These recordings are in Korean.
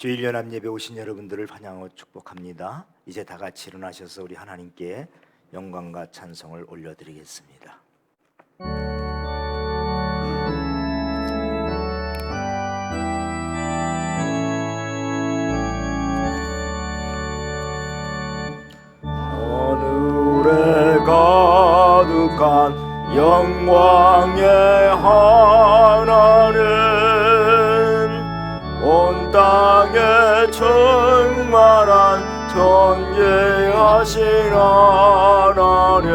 주일 연합 예배 오신 여러분들을 환영하고 축복합니다. 이제 다 같이 일어나셔서 우리 하나님께 영광과 찬송을 올려드리겠습니다. 하늘에 가득한 영광의 하나님, 온 땅에 충만한 존귀하신 하나님,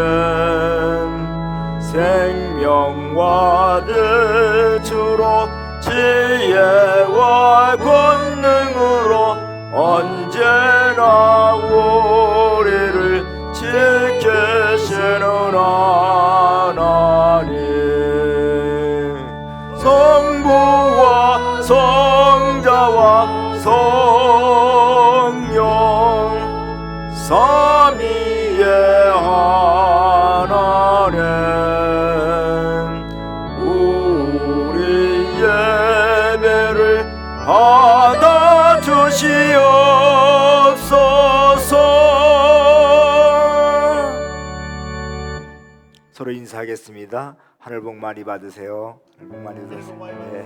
생명과 빛으로 지혜와 권능으로 언제나 우리를 지키시는 하나님, 성부와 성자와 성령 삼위의 하나님, 우리 예배를 받아주시옵소서. 서로 인사하겠습니다. 하늘 복 많이 받으세요. 하늘 복 많이 받으세요. 네.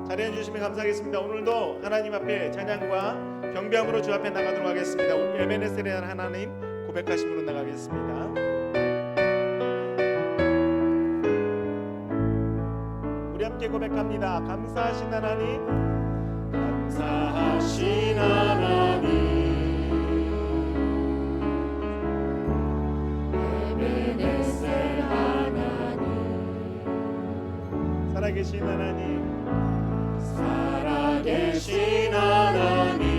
자리해 주시면 감사하겠습니다. 오늘도 하나님 앞에 찬양과 경배함으로 주 앞에 나가도록 하겠습니다. 에베네셀의 하나님 고백하심으로 나가겠습니다. 우리 함께 고백합니다. 감사하신 하나님, 감사하신 하나님, 에베네셀 하나님, 살아계신 하나님, 살아계신 하나님,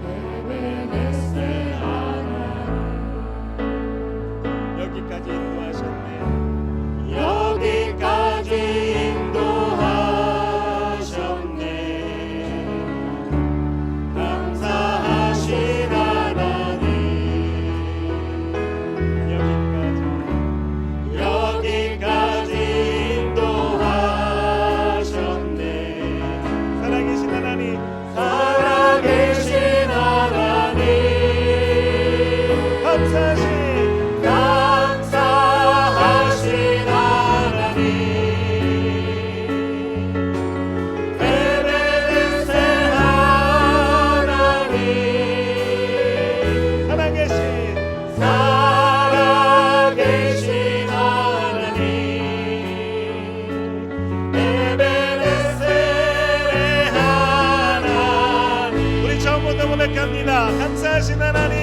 에베네셀 하나님, 여기까지 인도하셨네. 여기까지 인도하셨네. 감사하신 하나님, 여기까지 인도하셨네. 살아계신 하나님, 살아계신 하나님, 감사하신 하나님, 에베네셀 하나님, 살아계신 하나님, 에베네셀의 하나님. 우리 처음부터 고백합니다. 감사하신 하나님,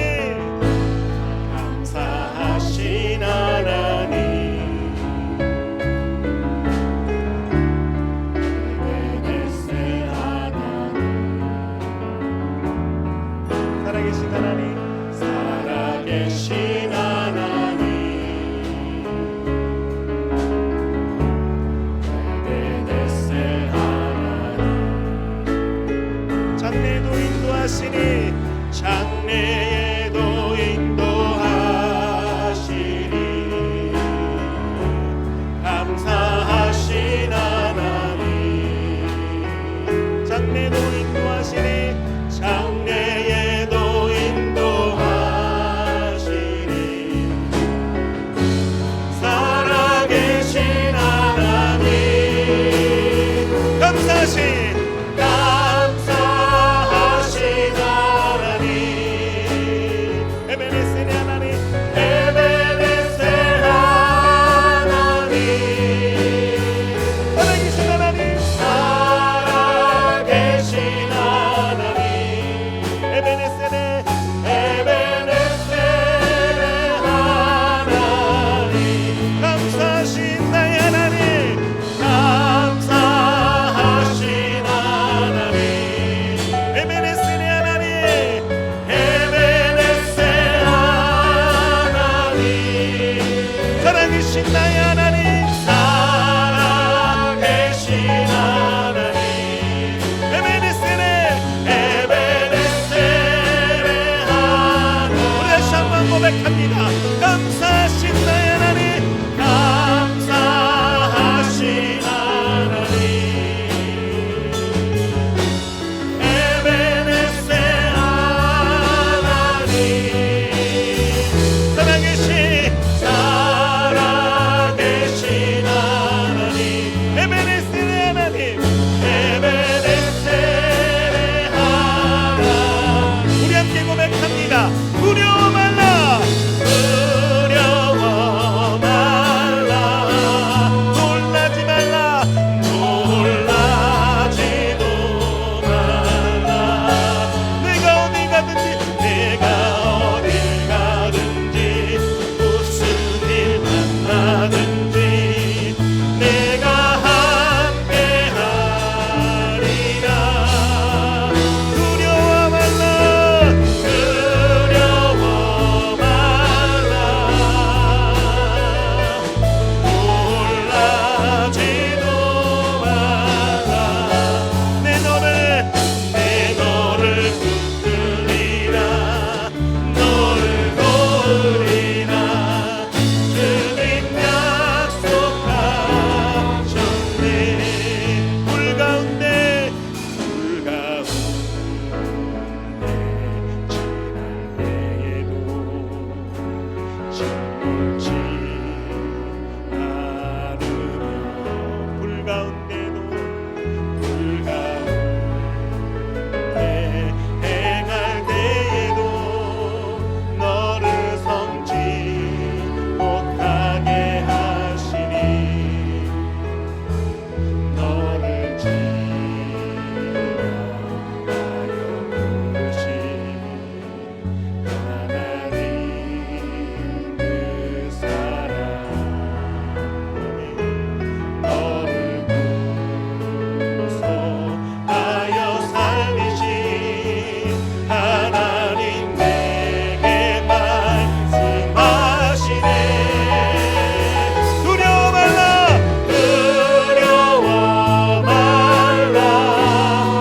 감사하신 하나님, 에베네셀 하나님, 살아계신 하나님, 살아계신 하나님, 에베네셀 하나님, 장래에도 인도하시니, 장래에도 인도하시니, 감사하신 하나님, 장래에도 인도하시니, 장래에도 인도하시니, 살아계신 하나님, 감사하신 하나님, 에베네셀의 하나님, 에베네셀 하나님, 살아계신 하나님, 살아계신 하나님, 에베네셀의 하나님, 감사하신 나의 하나님, 감사하신 하나님, 에베네셀의 하나님, 에베네셀 하나님, 살아계신 나의 하나님, 살아계신 하나님, 에베네셀의 하나님. 우리 다시 한번 고백합니다. 감사하신 나의 하나님, 감사하신 심지 않으며 불 가운데도 행할 때에도 너를 성지 못하게 하시니 너를 지나하여 부르시니 하나님 그 사랑 너를 구속하여 살리신 하나님 내게 말씀하시네 두려워 말라 두려워 말라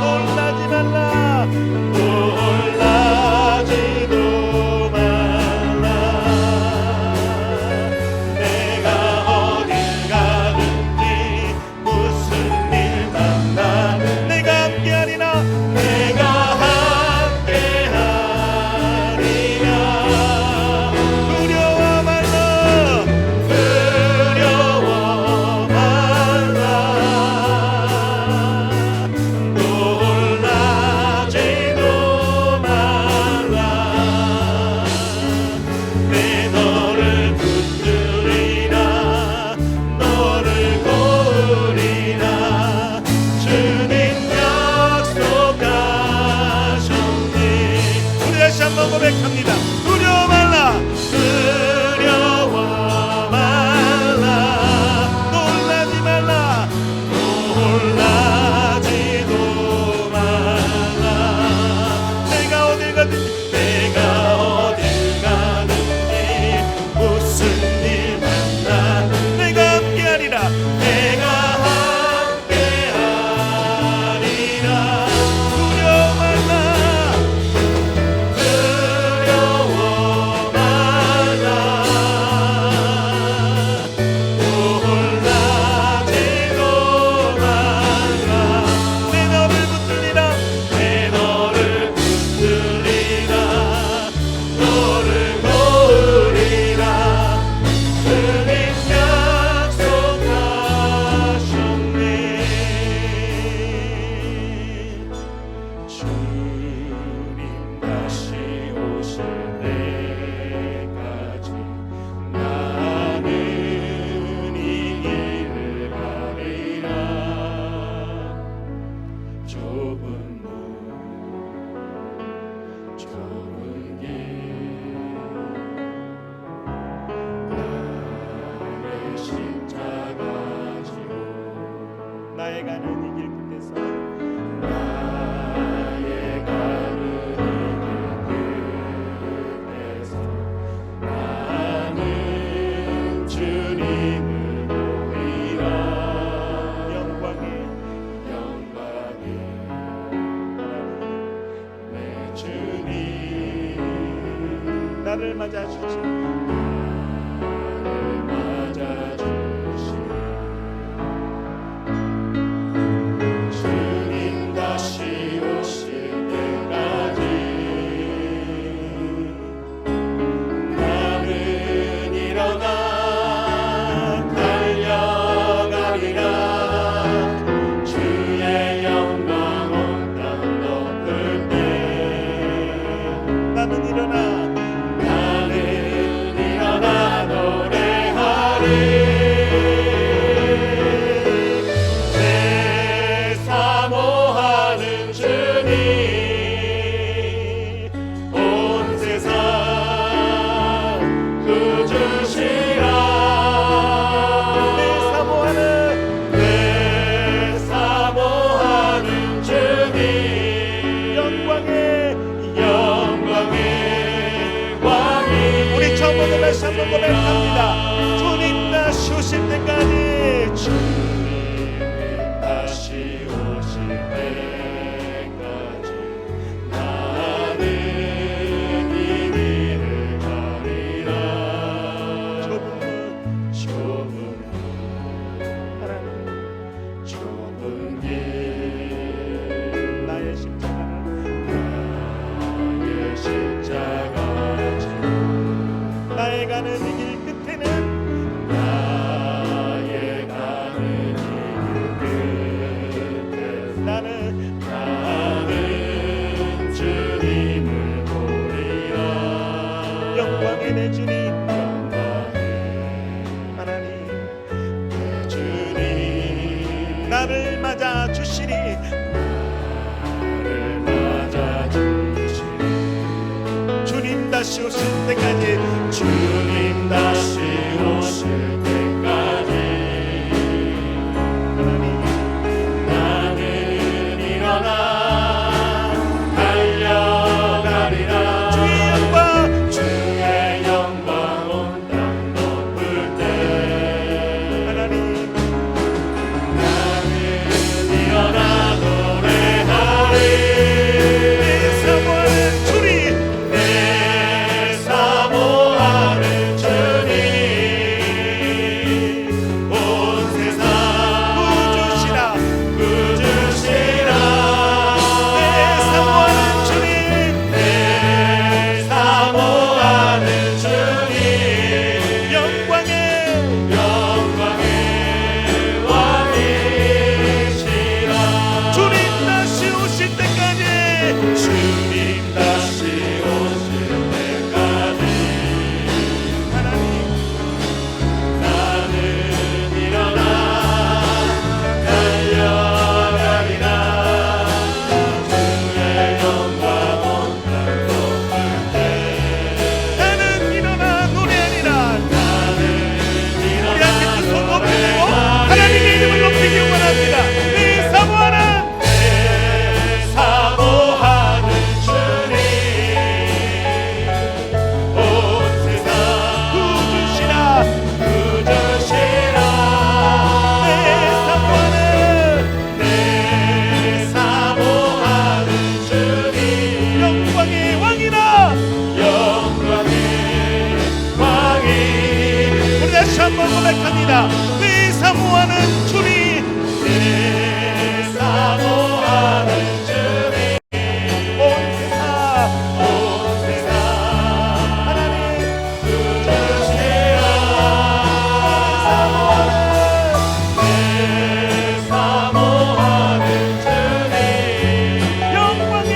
놀라지 말라 놀라지도 말라 내가 어딜 가든지 무슨 일 만나 내가 함께하리라 내가 함께하리라 두려워 말라 두려워 말라 놀라지도 말라 내 너를 붙들리라 너를 고으리라 주님 약속하셨네 우리 다시 한번 고백합니다 두려워 말라 두려워 말라 놀라지 말라 놀라지도 말라 내가 어딜 가든지 무슨 일 만나 내가 함께하리라 내가 함께하리라 두려워 말라 두려워 말라 놀라지도 말라 내 너를 붙들리라 내 너를 붙들리라 너를 고으리라 주님 약속하셨네 주님 다시 오실 때까지 나는 이 길을 가리라 좁은 문 좁은 길 나의 십자가 지고 나의 가는 이 길 끝에서 나의 가는 이 길 끝에서 나는 주님을 보리라 영광의 내 주님 나를 맞아주시 길 끝에는 나의 가는 길 끝에 나는 주님을 보리라. 영광의 내 주님, 영광의 하나님 내 주님 나를 맞아 주시니, 나를 맞아 주시니. 주님 다시 오실 때까지, 주님 다시 오실 때까지 하나님 나는 일어나 달려가리라. 주의 영광 온 땅 높을 때 하나님 나는 일어나 노래하리. 내 사모하는 주님, 내 사모하는 주님, 온 세상 구주시라 구주시라. 내 사모하는 주님, 내 사모하는 주님, 영광의 왕이시라. 주님 다시 오실 때까지, 주님 다시 오실 때까지 하나님 나는 일어나 달려가리라. 주의 영광 온 땅 높을 때 나는 일어나 노래하리라. 우리 함께 두 손 높이 들고 하나님의 이름을 높이기 원합니다. 내 사모하는 주님, 온 세상 구주시라 구주시라. 내 사모하는 주님, 영광의 왕이라. 영광의 왕이. 우리 다시 한번 고백합니다. 내 사모하는 주님, 내 사모하는 주님, 온 세상 하나님 구주시라. 내 사모하는 주님, 영광의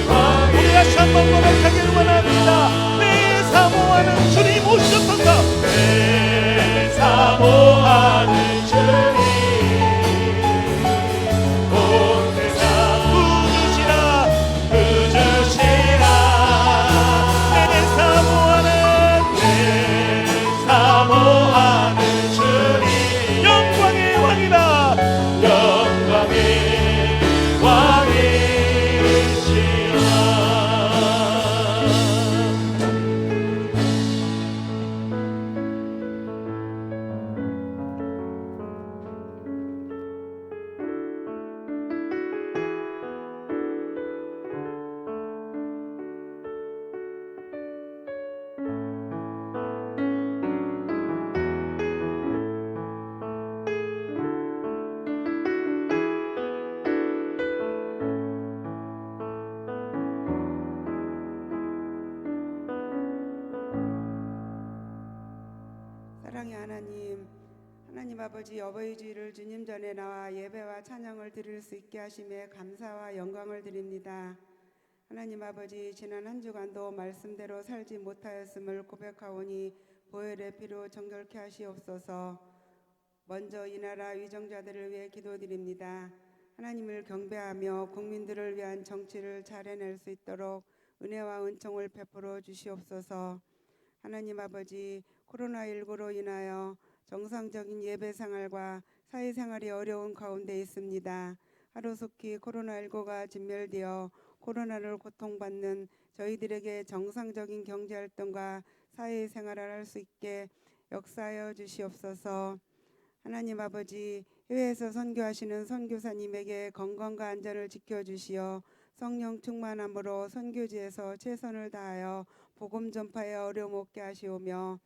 왕. 우리 다시 한번 고백하기를 원합니다. 내 사모하는 주님 오셨소서. 내 사모하는 주님, 온 세상 구주시라 구주시라. 내 사모하는 주님, 영광의 왕이라. 영광의 왕이시라. 사랑의 하나님, 하나님 아버지 어버이 주일을 주님 전에 나와 예배와 찬양을 드릴 수 있게 하심에 감사와 영광을 드립니다. 하나님 아버지, 지난 한 주간도 말씀대로 살지 못하였음을 고백하오니 보혈의 피로 정결케 하시옵소서. 먼저 이 나라 위정자들을 위해 기도드립니다. 하나님을 경배하며 국민들을 위한 정치를 잘 해낼 수 있도록 은혜와 은총을 베풀어 주시옵소서. 하나님 아버지, 코로나19로 인하여 정상적인 예배 생활과 사회생활이 어려운 가운데 있습니다. 하루속히 코로나19가 진멸되어 코로나를 고통받는 저희들에게 정상적인 경제활동과 사회생활을 할 수 있게 역사하여 주시옵소서. 하나님 아버지, 해외에서 선교하시는 선교사님에게 건강과 안전을 지켜주시어 성령 충만함으로 선교지에서 최선을 다하여 복음 전파에 어려움 없게 하시오며,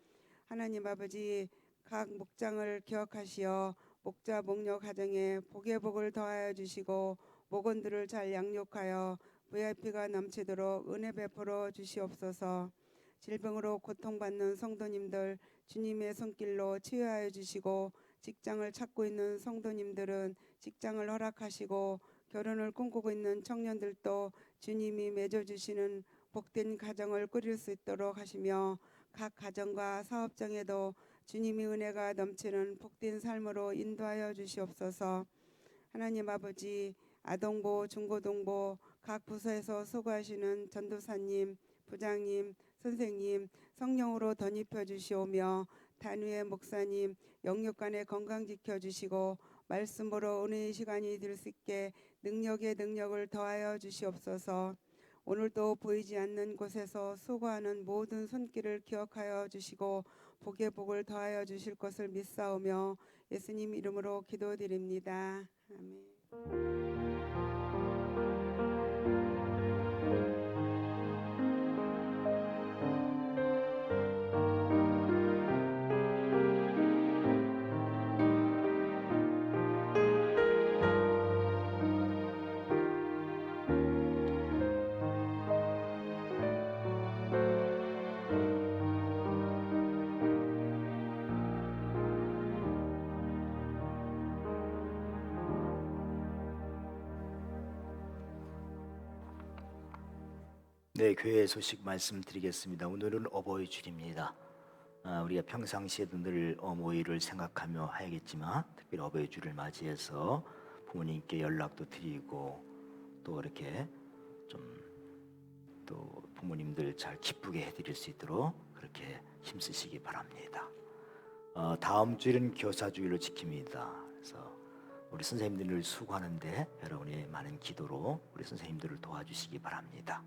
하나님 아버지, 각 목장을 기억하시어 목자 목녀 가정에 복의 복을 더하여 주시고 목원들을 잘 양육하여 VIP가 넘치도록 은혜 베풀어 주시옵소서. 질병으로 고통받는 성도님들 주님의 손길로 치유하여 주시고, 직장을 찾고 있는 성도님들은 직장을 허락하시고, 결혼을 꿈꾸고 있는 청년들도 주님이 맺어주시는 복된 가정을 꾸릴 수 있도록 하시며, 각 가정과 사업장에도 주님의 은혜가 넘치는 복된 삶으로 인도하여 주시옵소서. 하나님 아버지, 아동부, 중고등부 각 부서에서 수고하시는 전도사님, 부장님, 선생님 성령으로 덧입혀 주시오며, 단위의 목사님 영육간에 건강 지켜주시고 말씀으로 은혜의 시간이 될 수 있게 능력에 능력을 더하여 주시옵소서. 오늘도 보이지 않는 곳에서 수고하는 모든 손길을 기억하여 주시고 복의 복을 더하여 주실 것을 믿사오며 예수님 이름으로 기도드립니다. 아멘. 네, 교회 소식 말씀드리겠습니다. 오늘은 어버이 주일입니다. 우리가 평상시에도 늘 어머니를 생각하며 하야겠지만 특별히 어버이 주일을 맞이해서 부모님께 연락도 드리고 또 이렇게 좀 또 부모님들 잘 기쁘게 해드릴 수 있도록 그렇게 힘쓰시기 바랍니다. 다음 주일은 교사주일로 지킵니다. 그래서 우리 선생님들을 수고하는데 여러분의 많은 기도로 우리 선생님들을 도와주시기 바랍니다.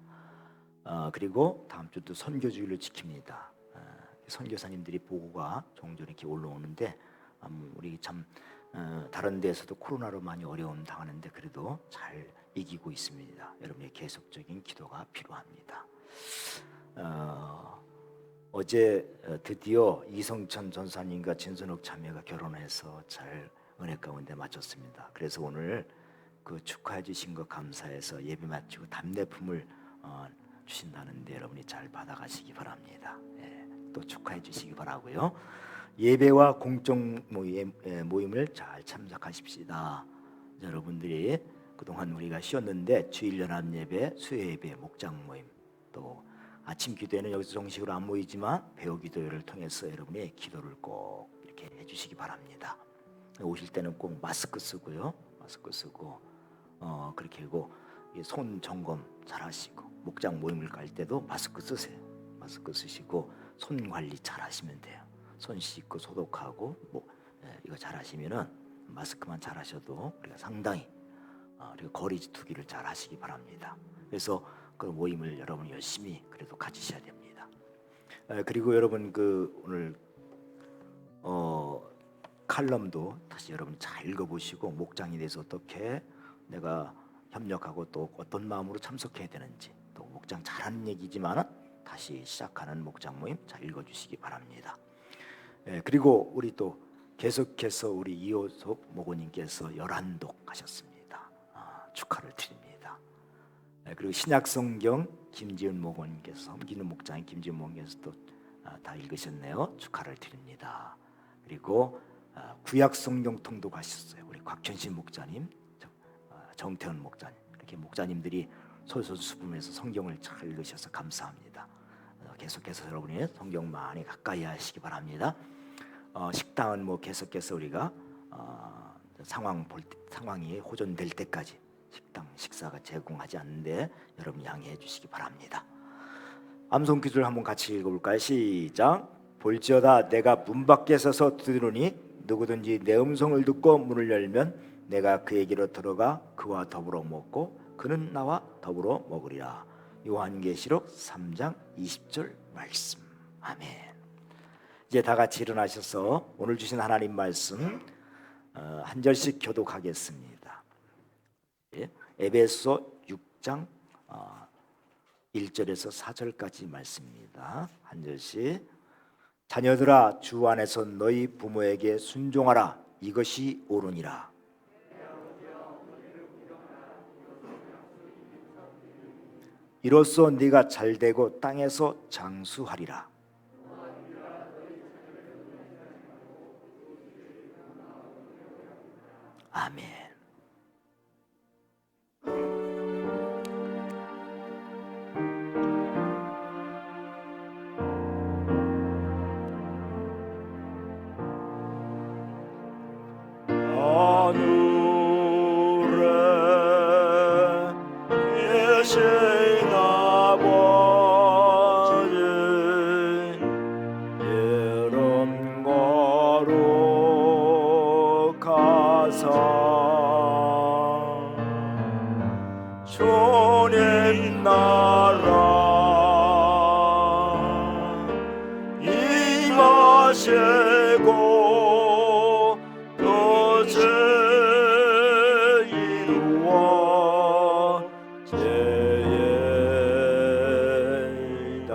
그리고 다음 주도 선교주일로 지킵니다. 선교사님들이 보고가 종종 이렇게 올라오는데 우리 참 다른 데에서도 코로나로 많이 어려움 당하는데 그래도 잘 이기고 있습니다. 여러분의 계속적인 기도가 필요합니다. 어제 드디어 이성천 전사님과 진선옥 자매가 결혼해서 잘 은혜 가운데 마쳤습니다. 그래서 오늘 그 축하해 주신 거 감사해서 예배 마치고 답례품을 주신다는데 여러분이 잘 받아가시기 바랍니다. 또 축하해 주시기 바라고요. 예배와 공적 모임을 잘 참석하십시다. 여러분들이 그동안 우리가 쉬었는데 주일 연합 예배, 수요 예배, 목장 모임, 또 아침 기도회는 여기서 정식으로 안 모이지만 배우 기도회를 통해서 여러분의 기도를 꼭 이렇게 해주시기 바랍니다. 오실 때는 꼭 마스크 쓰고요, 마스크 쓰고 그렇게 하고 손 점검 잘 하시고 목장 모임을 갈 때도 마스크 쓰세요. 마스크 쓰시고 손 관리 잘 하시면 돼요. 손 씻고 소독하고 이거 잘 하시면은 마스크만 잘 하셔도 우리가 상당히 그리고 거리 두기를 잘 하시기 바랍니다. 그래서 그 모임을 여러분 열심히 그래도 가지셔야 됩니다. 그리고 여러분 그 오늘 칼럼도 다시 여러분 잘 읽어보시고 목장에 대해서 어떻게 내가 협력하고 또 어떤 마음으로 참석해야 되는지, 또 목장 잘하는 얘기지만 다시 시작하는 목장 모임 잘 읽어주시기 바랍니다. 그리고 우리 또 계속해서 우리 이호섭 목원님께서 열한독 하셨습니다. 축하를 드립니다. 그리고 신약성경 김지은 목원님께서, 섬기는 목장인 김지은 목원님께서 또 다 읽으셨네요. 축하를 드립니다. 그리고 구약성경 통독하셨어요. 우리 곽현신 목자님, 정태현 목자님, 이렇게 목자님들이 솔솔수분해서 성경을 잘 읽으셔서 감사합니다. 계속해서 여러분이 성경 많이 가까이 하시기 바랍니다. 식당은 계속해서 우리가 상황이 호전될 때까지 식당 식사가 제공하지 않는데 여러분 양해해 주시기 바랍니다. 암송 기도를 한번 같이 읽어볼까요? 시작. 볼지어다 내가 문 밖에 서서 두드리니 누구든지 내 음성을 듣고 문을 열면 내가 그에게로 들어가 그와 더불어 먹고 그는 나와 더불어 먹으리라. 요한계시록 3장 20절 말씀. 아멘. 이제 다 같이 일어나셔서 오늘 주신 하나님 말씀 한 절씩 교독하겠습니다. 에베소 6장 1절에서 4절까지 말씀입니다. 한 절씩. 자녀들아 주 안에서 너희 부모에게 순종하라. 이것이 옳으니라. 이로써 네가 잘되고 땅에서 장수하리라. 아멘. 하늘에 계신 아버지 이름 거룩하사 주님 나라 임하시고 뜻을 이루어지이다.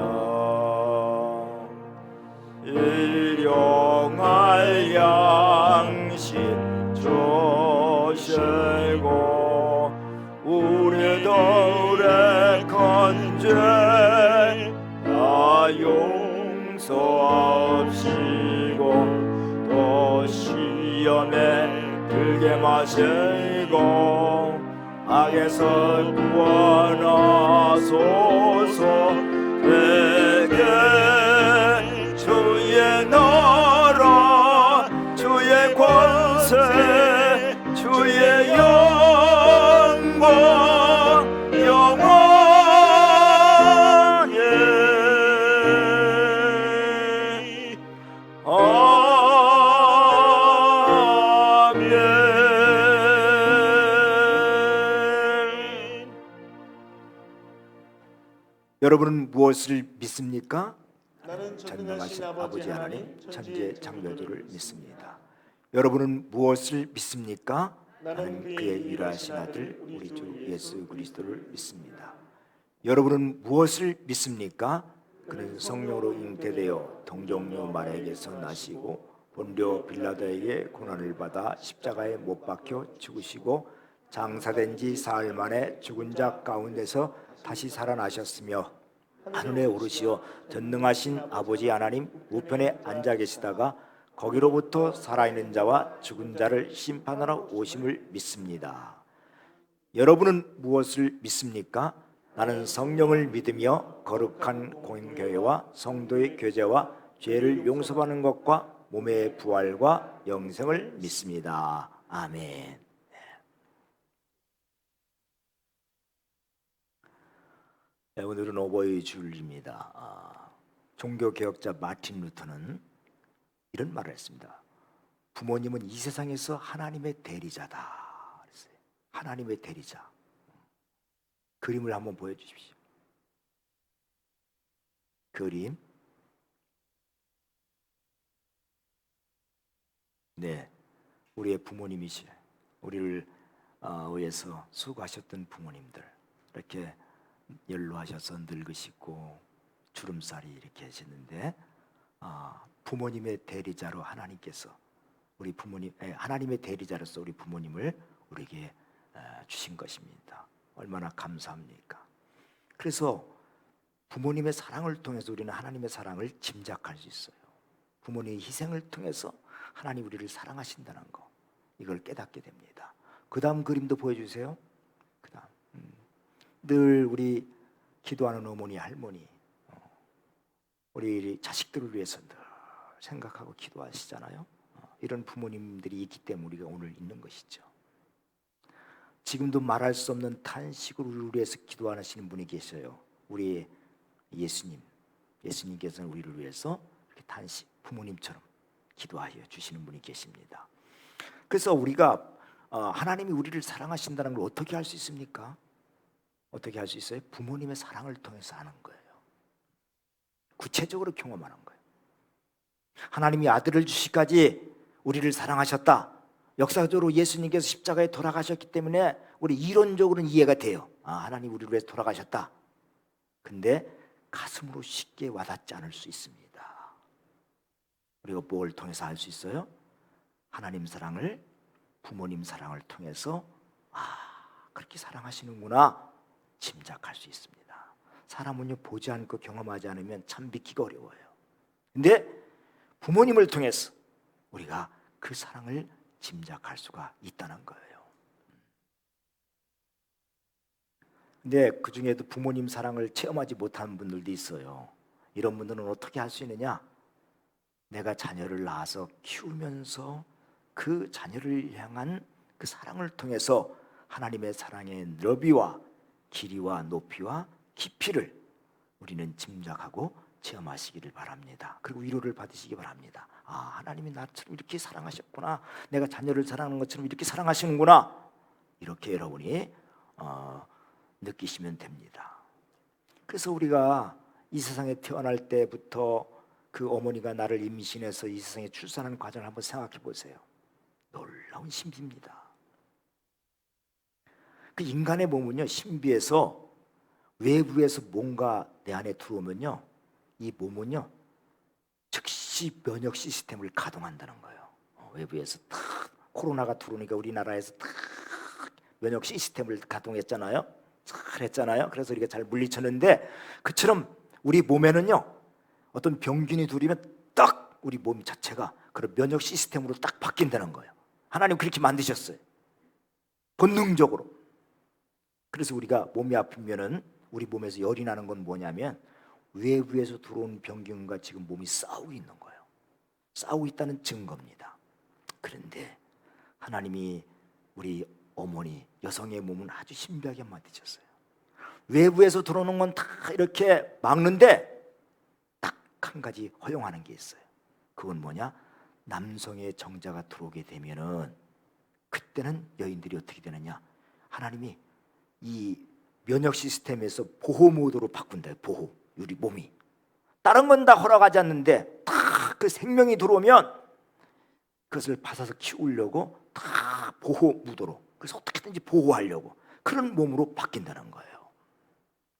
일용할 양식 주시고 우리들의 건죄 다 용서하시고 또 시험에 들게 마시고 악에서 구원하소서. 내게 주의 나라 주의 권세 주의 영광 영원히 아멘. 여러분은 무엇을 믿습니까? 나는 전능하신 아버지 하나님 천지의 창조주를 믿습니다. 여러분은 무엇을 믿습니까? 나는 그의 유일하신 아들 우리 주 예수 그리스도를 믿습니다. 여러분은 무엇을 믿습니까? 그는 성령으로 잉태되어 동정녀 마리아에게서 나시고 본디오 빌라도에게 고난을 받아 십자가에 못 박혀 죽으시고 장사된 지 사흘 만에 죽은 자 가운데서 다시 살아나셨으며 하늘에 오르시어 전능하신 아버지 하나님 우편에 앉아 계시다가 거기로부터 살아있는 자와 죽은 자를 심판하러 오심을 믿습니다. 여러분은 무엇을 믿습니까? 나는 성령을 믿으며 거룩한 공교회와 성도의 교제와 죄를 용서받는 것과 몸의 부활과 영생을 믿습니다. 아멘. 네, 오늘은 어버이 주일입니다. 종교개혁자 마틴 루터는 이런 말을 했습니다. 부모님은 이 세상에서 하나님의 대리자다 그랬어요. 하나님의 대리자. 그림을 한번 보여주십시오. 그림. 네, 우리의 부모님이시. 우리를 위해서 수고하셨던 부모님들. 이렇게 연로하셔서 늙으시고 주름살이 이렇게 하셨는데 부모님의 대리자로 하나님께서 우리 부모님 하나님의 대리자로서 우리 부모님을 우리에게 주신 것입니다. 얼마나 감사합니까? 그래서 부모님의 사랑을 통해서 우리는 하나님의 사랑을 짐작할 수 있어요. 부모님의 희생을 통해서 하나님 우리를 사랑하신다는 거 이걸 깨닫게 됩니다. 그 다음 그림도 보여주세요. 그 다음 늘 우리 기도하는 어머니 할머니 우리 자식들을 위해서 늘 생각하고 기도하시잖아요. 이런 부모님들이 있기 때문에 우리가 오늘 있는 것이죠. 지금도 말할 수 없는 탄식으로 우리를 위해서 기도하시는 분이 계셔요. 우리 예수님께서는 우리를 위해서 이렇게 탄식 부모님처럼 기도하여 주시는 분이 계십니다. 그래서 우리가 하나님이 우리를 사랑하신다는 걸 어떻게 할 수 있습니까? 어떻게 할 수 있어요? 부모님의 사랑을 통해서 하는 거예요. 구체적으로 경험하는 거예요. 하나님이 아들을 주시기까지 우리를 사랑하셨다. 역사적으로 예수님께서 십자가에 돌아가셨기 때문에 우리 이론적으로는 이해가 돼요. 하나님 우리를 위해서 돌아가셨다. 근데 가슴으로 쉽게 와닿지 않을 수 있습니다. 우리가 뭘 통해서 알 수 있어요? 하나님 사랑을 부모님 사랑을 통해서 그렇게 사랑하시는구나 짐작할 수 있습니다. 사람은요 보지 않고 경험하지 않으면 참 믿기가 어려워요. 근데 부모님을 통해서 우리가 그 사랑을 짐작할 수가 있다는 거예요. 근데 그 중에도 부모님 사랑을 체험하지 못한 분들도 있어요. 이런 분들은 어떻게 할 수 있느냐? 내가 자녀를 낳아서 키우면서 그 자녀를 향한 그 사랑을 통해서 하나님의 사랑의 너비와 길이와 높이와 깊이를 우리는 짐작하고 체험하시기를 바랍니다. 그리고 위로를 받으시기 바랍니다. 아, 하나님이 나처럼 이렇게 사랑하셨구나. 내가 자녀를 사랑하는 것처럼 이렇게 사랑하시는구나. 이렇게 여러분이 느끼시면 됩니다. 그래서 우리가 이 세상에 태어날 때부터 그 어머니가 나를 임신해서 이 세상에 출산하는 과정을 한번 생각해 보세요. 놀라운 신비입니다. 그 인간의 몸은요 신비해서 외부에서 뭔가 내 안에 들어오면요 이 몸은요 즉시 면역 시스템을 가동한다는 거예요. 외부에서 탁 코로나가 들어오니까 우리나라에서 탁 면역 시스템을 가동했잖아요. 잘했잖아요. 그래서 우리가 잘 물리쳤는데 그처럼 우리 몸에는요 어떤 병균이 들어오면 딱 우리 몸 자체가 그런 면역 시스템으로 딱 바뀐다는 거예요. 하나님 그렇게 만드셨어요. 본능적으로. 그래서 우리가 몸이 아프면은 우리 몸에서 열이 나는 건 뭐냐면 외부에서 들어온 병균과 지금 몸이 싸우고 있는 거예요. 싸우고 있다는 증거입니다. 그런데 하나님이 우리 어머니 여성의 몸은 아주 신비하게 만드셨어요. 외부에서 들어오는 건 다 이렇게 막는데 딱 한 가지 허용하는 게 있어요. 그건 뭐냐? 남성의 정자가 들어오게 되면은 그때는 여인들이 어떻게 되느냐? 하나님이 이 면역 시스템에서 보호 모드로 바꾼다. 보호. 우리 몸이 다른 건 다 허락하지 않는데 다 그 생명이 들어오면 그것을 받아서 키우려고 다 보호 무도로 그래서 어떻게든지 보호하려고 그런 몸으로 바뀐다는 거예요.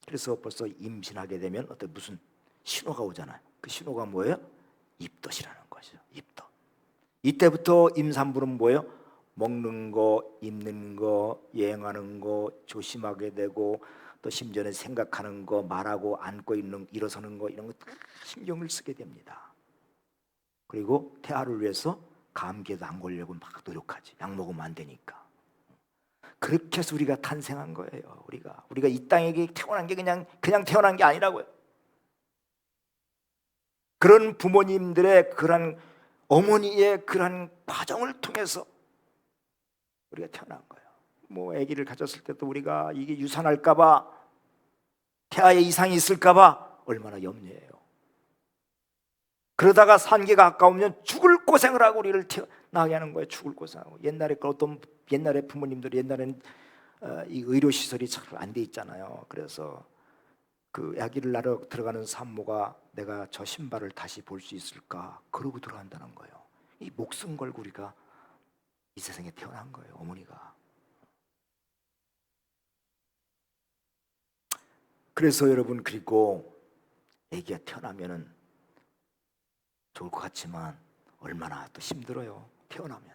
그래서 벌써 임신하게 되면 어떤 무슨 신호가 오잖아요. 그 신호가 뭐예요? 입덧이라는 것이죠. 입덧. 이때부터 임산부는 뭐예요? 먹는 거, 입는 거, 여행하는 거 조심하게 되고 또 심지어는 생각하는 거, 말하고 앉고 있는 일어서는 거 이런 거 다 신경을 쓰게 됩니다. 그리고 태아를 위해서 감기에도 안 걸려고 막 노력하지. 약 먹으면 안 되니까. 그렇게 해서 우리가 탄생한 거예요. 우리가 이 땅에 태어난 게 그냥 태어난 게 아니라고요. 그런 부모님들의 그런 어머니의 그런 과정을 통해서 우리가 태어난 거예요. 뭐 아기를 가졌을 때도 우리가 이게 유산할까봐 태아에 이상이 있을까봐 얼마나 염려해요. 그러다가 산기가 가까우면 죽을 고생을 하고 우리를 낳게 하는 거예요. 죽을 고생하고. 옛날에 부모님들이 옛날에는 이 의료 시설이 잘 안 돼 있잖아요. 그래서 그 아기를 낳으러 들어가는 산모가 내가 저 신발을 다시 볼 수 있을까 그러고 들어간다는 거예요. 이 목숨 걸고 우리가 이 세상에 태어난 거예요. 어머니가. 그래서 여러분 그리고 아기가 태어나면은 좋을 것 같지만 얼마나 또 힘들어요. 태어나면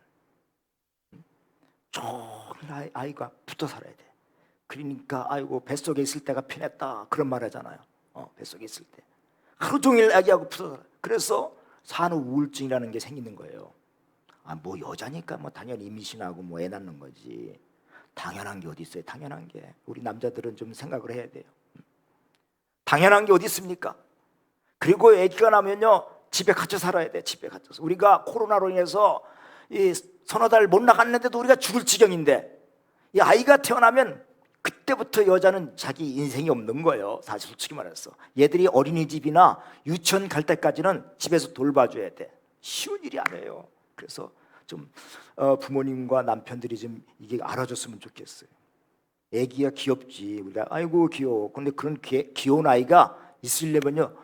종일 아이가 붙어 살아야 돼. 그러니까 아이고 뱃속에 있을 때가 편했다 그런 말 하잖아요. 뱃속에 있을 때 하루 종일 아기하고 붙어 살아. 그래서 산후 우울증이라는 게 생기는 거예요. 뭐 여자니까 뭐 당연히 임신하고 뭐 애 낳는 거지. 당연한 게 어디 있어요? 당연한 게 우리 남자들은 좀 생각을 해야 돼요. 당연한 게 어디 있습니까? 그리고 아기가 나면요 집에 갇혀 살아야 돼. 집에 갇혀서 우리가 코로나로 인해서 이 서너 달 못 나갔는데도 우리가 죽을 지경인데 이 아이가 태어나면 그때부터 여자는 자기 인생이 없는 거예요. 사실 솔직히 말해서 얘들이 어린이집이나 유치원 갈 때까지는 집에서 돌봐줘야 돼. 쉬운 일이 아니에요. 그래서 좀 부모님과 남편들이 좀 이게 알아줬으면 좋겠어요. 애기가 귀엽지. 우리가 아이고 귀여워. 근데 그런 귀여운 아이가 있으려면요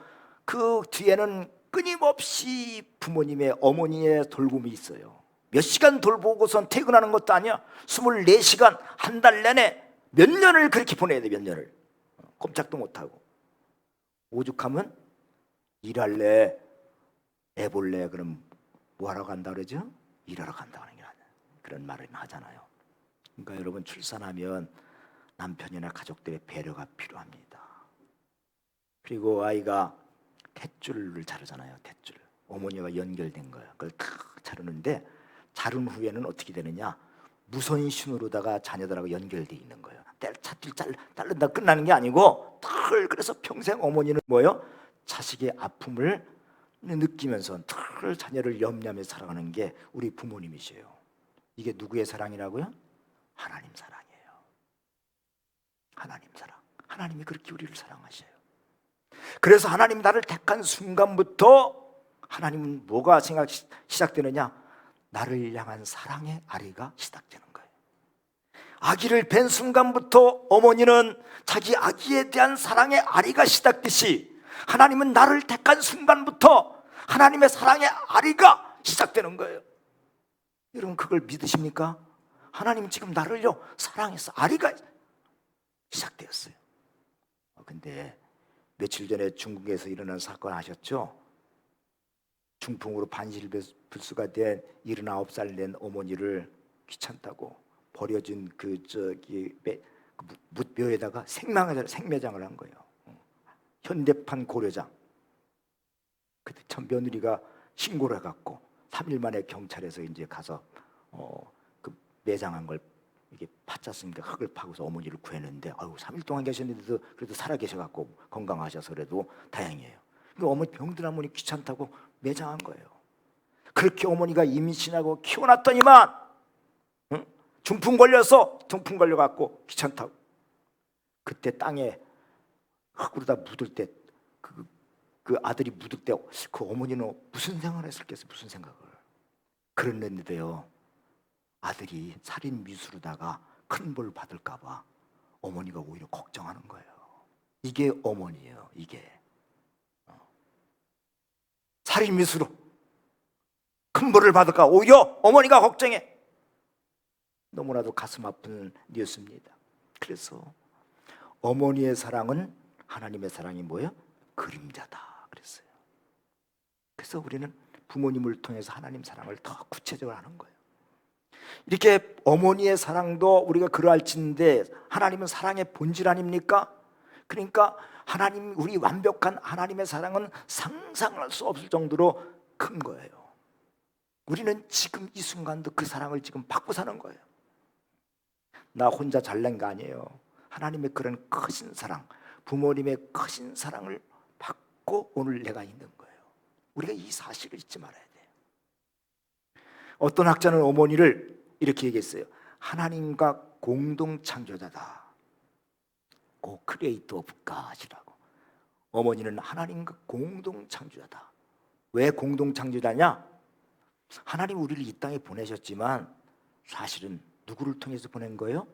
그 뒤에는 끊임없이 부모님의 어머니의 돌봄이 있어요. 몇 시간 돌보고선 퇴근하는 것도 아니야. 24시간 한 달 내내 몇 년을 그렇게 보내야 돼. 몇 년을 꼼짝도 못하고. 오죽하면 일할래 애 볼래 그럼 뭐하러 간다 그러죠? 일하러 간다는 게 아니야. 그런 말을 하잖아요. 그러니까 여러분 출산하면 남편이나 가족들의 배려가 필요합니다. 그리고 아이가 탯줄을 자르잖아요. 탯줄. 어머니가 연결된 거예요. 그걸 탁 자르는데 자른 후에는 어떻게 되느냐? 무선신호로다가 자녀들하고 연결돼 있는 거예요. 찻줄 자른다 끝나는 게 아니고 탁, 그래서 평생 어머니는 뭐예요? 자식의 아픔을 느끼면서 탁 자녀를 염려하며 살아가는 게 우리 부모님이세요. 이게 누구의 사랑이라고요? 하나님 사랑이에요. 하나님 사랑. 하나님이 그렇게 우리를 사랑하셔요. 그래서 하나님 나를 택한 순간부터 하나님은 뭐가 시작되느냐? 나를 향한 사랑의 아리가 시작되는 거예요. 아기를 뵌 순간부터 어머니는 자기 아기에 대한 사랑의 아리가 시작듯이 하나님은 나를 택한 순간부터 하나님의 사랑의 아리가 시작되는 거예요. 여러분 그걸 믿으십니까? 하나님 지금 나를요 사랑해서 아리가 시작되었어요. 근데 며칠 전에 중국에서 일어난 사건 아셨죠? 중풍으로 반실불수가 된 79살 된 어머니를 귀찮다고 버려진 묻뼈에다가 생매장을 한 거예요. 현대판 고려장. 그때 참 며느리가 신고를 해갖고 3일 만에 경찰에서 이제 가서 그 매장한 걸 이게 파짰으니까 흙을 파고서 어머니를 구했는데 3일 동안 계셨는데도 그래도 살아 계셔갖고 건강하셔서 그래도 다행이에요. 그러니까 어머니 병든 어머니 귀찮다고 매장한 거예요. 그렇게 어머니가 임신하고 키워놨더니만 중풍 걸려갖고 귀찮다고 그때 땅에 흙으로다 묻을 때 그 아들이 묻을 때 그 어머니는 무슨 생각을 했을겠어요? 무슨 생각을? 그랬는데요 아들이 살인 미수로다가 큰 벌 받을까봐 어머니가 오히려 걱정하는 거예요. 이게 어머니예요. 이게 살인 미수로 큰 벌을 받을까 오히려 어머니가 걱정해. 너무나도 가슴 아픈 뉴스입니다. 그래서 어머니의 사랑은 하나님의 사랑이 뭐예요? 그림자다 그랬어요. 그래서 우리는 부모님을 통해서 하나님 사랑을 더 구체적으로 하는 거예요. 이렇게 어머니의 사랑도 우리가 그러할진데 하나님은 사랑의 본질 아닙니까? 그러니까 하나님, 우리 완벽한 하나님의 사랑은 상상할 수 없을 정도로 큰 거예요. 우리는 지금 이 순간도 그 사랑을 지금 받고 사는 거예요. 나 혼자 잘난 거 아니에요. 하나님의 그런 크신 사랑, 부모님의 크신 사랑을 받고 오늘 내가 있는 거예요. 우리가 이 사실을 잊지 말아야 돼요. 어떤 학자는 어머니를 이렇게 얘기했어요. 하나님과 공동 창조자다. 크리에이터 오브 갓이라고. 어머니는 하나님과 공동 창조자다. 왜 공동 창조자냐? 하나님 우리를 이 땅에 보내셨지만 사실은 누구를 통해서 보낸 거예요?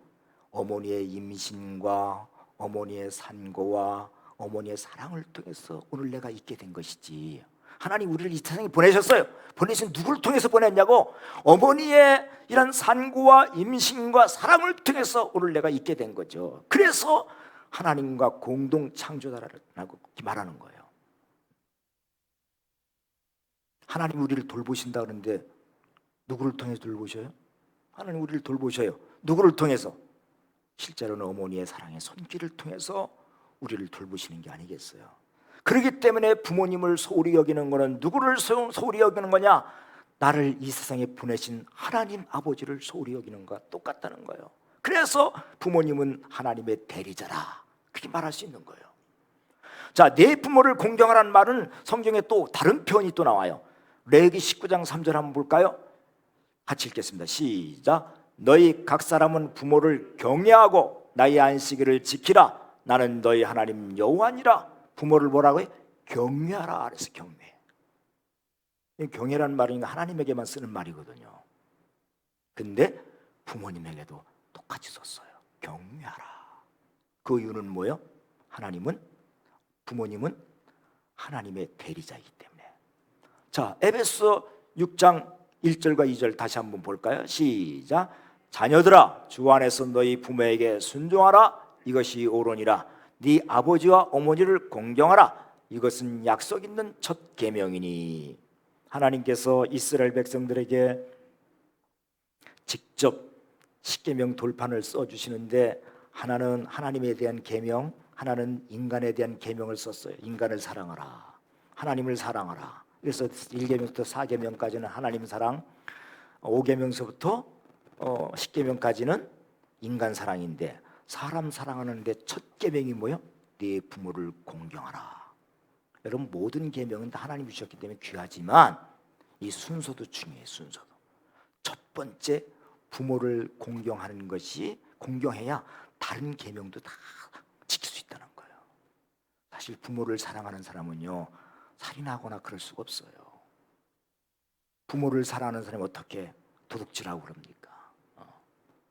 어머니의 임신과 어머니의 산고와 어머니의 사랑을 통해서 오늘 내가 있게 된 것이지. 하나님 우리를 이 세상에 보내셨어요. 보내신 누구를 통해서 보냈냐고? 어머니의 이런 산고와 임신과 사랑을 통해서 오늘 내가 있게 된 거죠. 그래서 하나님과 공동 창조자라고 말하는 거예요. 하나님 우리를 돌보신다 그러는데 누구를 통해서 돌보셔요? 하나님 우리를 돌보셔요. 누구를 통해서? 실제로는 어머니의 사랑의 손길을 통해서 우리를 돌보시는 게 아니겠어요? 그렇기 때문에 부모님을 소홀히 여기는 것은 누구를 소홀히 여기는 거냐? 나를 이 세상에 보내신 하나님 아버지를 소홀히 여기는 것과 똑같다는 거예요. 그래서 부모님은 하나님의 대리자라 그렇게 말할 수 있는 거예요. 자, 내 부모를 공경하라는 말은 성경에 또 다른 표현이 또 나와요. 레위기 19장 3절 한번 볼까요? 같이 읽겠습니다. 시작. 너희 각 사람은 부모를 경외하고 나의 안식일을 지키라. 나는 너희 하나님 여호와니라. 부모를 뭐라고 해? 경외하라. 그래서 경외. 경외라는 말은 하나님에게만 쓰는 말이거든요. 근데 부모님에게도 똑같이 썼어요. 경외하라. 그 이유는 뭐예요? 부모님은 하나님의 대리자이기 때문에. 자, 에베소 6장 1절과 2절 다시 한번 볼까요? 시작. 자녀들아 주 안에서 너희 부모에게 순종하라. 이것이 옳으니라. 네 아버지와 어머니를 공경하라. 이것은 약속 있는 첫 계명이니. 하나님께서 이스라엘 백성들에게 직접 십계명 돌판을 써주시는데 하나는 하나님에 대한 계명, 하나는 인간에 대한 계명을 썼어요. 인간을 사랑하라, 하나님을 사랑하라. 그래서 1계명부터 4계명까지는 하나님 사랑, 5계명서부터 10계명까지는 인간 사랑인데, 사람 사랑하는데 첫 계명이 뭐예요? 네 부모를 공경하라. 여러분, 모든 계명은 다 하나님이 주셨기 때문에 귀하지만 이 순서도 중요해요. 순서도. 첫 번째, 부모를 공경하는 것이, 공경해야 다른 계명도 다 지킬 수 있다는 거예요. 사실 부모를 사랑하는 사람은요, 살인하거나 그럴 수가 없어요. 부모를 사랑하는 사람이 어떻게 도둑질하고 그럽니까?